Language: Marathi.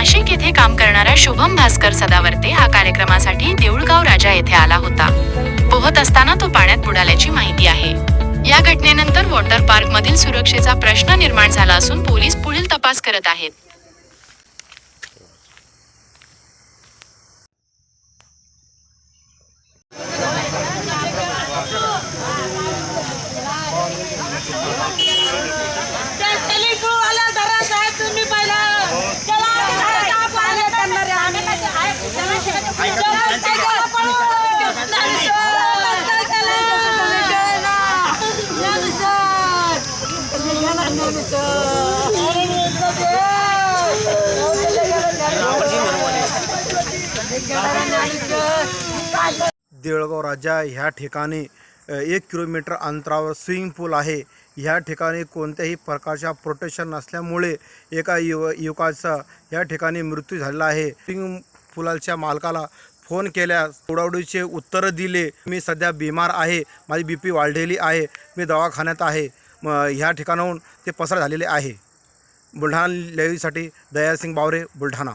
नाशिक येथे काम करणारा शुभम भास्कर सदावर्ते हा कार्यक्रमासाठी देऊळगाव राजा येथे आला होता. पोहत असताना तो पाण्यात बुडाल्याची माहिती आहे. या घटनेनंतर वॉटर पार्क मधील सुरक्षेचा प्रश्न निर्माण झाला असून पोलीस पुढील तपास करत आहेत. देऊळगाव राजा ह्या ठिकाणी 1 किलोमीटर अंतरावर स्विमिंग पूल आहे. ह्या ठिकाणी कोणत्याही प्रकारच्या प्रोटेक्शन नसल्यामुळे एका युवकाचा या ठिकाणी मृत्यू झालेला आहे. स्विमिंग पूलच्या मालकाला फोन केल्यास उडाउडीचे उत्तर दिले. मी सध्या बिमार आहे, माझी BP वाढलेली आहे, मी दवाखान्यात आहे. ह्या ठिकाणाहून ते पसार झालेले आहे. बुलढाणा लाईव्हसाठी दयासिंग बावरे, बुलढाणा.